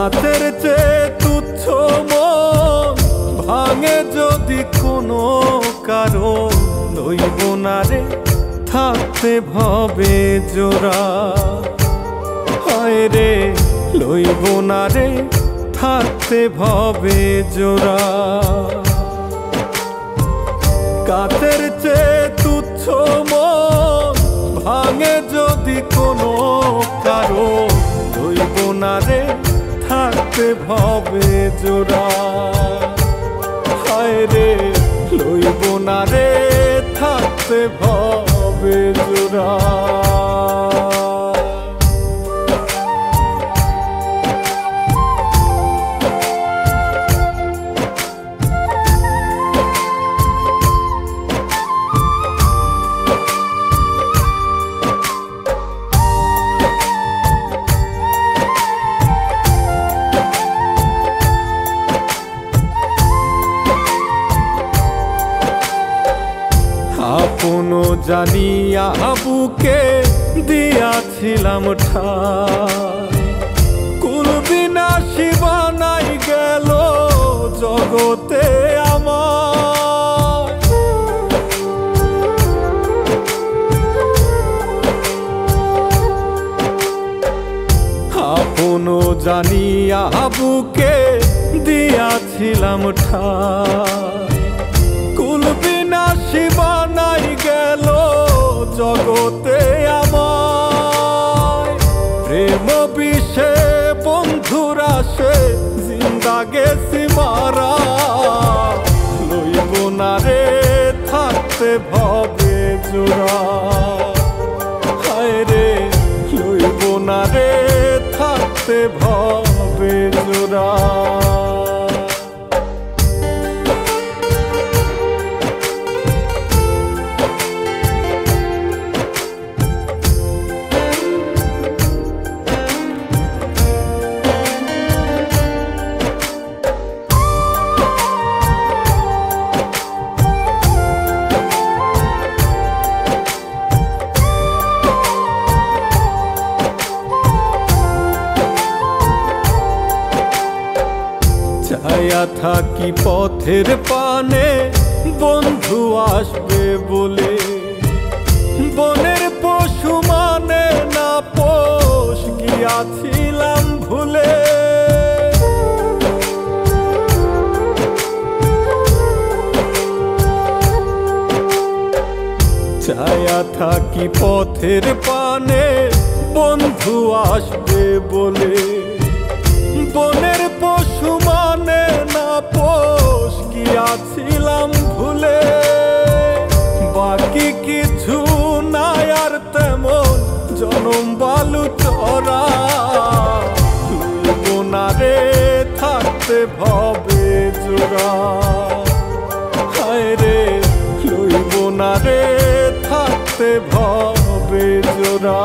কাছের চেয়ে তুচ্ছ মন ভাঙে যদি কোনো কারো, লইব না রে থাকতে ভবে জোড়া। হায় রে লইব না রে থাকতে ভবে জোড়া। কাছের চেয়ে তুচ্ছ মন ভাঙে যদি কোনো কারো, লইব না রে থাকতে ভবে জোড়া। হায় রে লইব না রে থাকতে ভবে জোড়া। আপনো জানিয়া বুকে দিয়াছিলাম ঠাই, কুল বিনাশী বানাই গেল জগতে আমার। আপনো জানিয়া বুকে দিয়াছিলাম ঠাই, কুল বিনাশী বানাই গেল জগতে আমায়। প্রেম বিষে বন্ধুরা সে জিন্দা গেছি মারা, লইব না রে থাকতে ভবে জোড়া। হায় রে লইব না রে থাকতে ভবে জোড়া। চাইয়া থাকি পথের পানে বন্ধু আসবে বলে, বনের পশু মানে না পোষ গিয়াছিলাম ভুলে। চাইয়া থাকি পথের পানে বন্ধু আসবে বলে, বনের পশু মানে না পোষ গিয়াছিলাম ভুলে। বাকি কিছু নাই আর তেমন জনম বালু চরা, লইব না রে থাকতে ভবে জোড়া। হায় রে লইব না রে থাকতে ভবে জোড়া।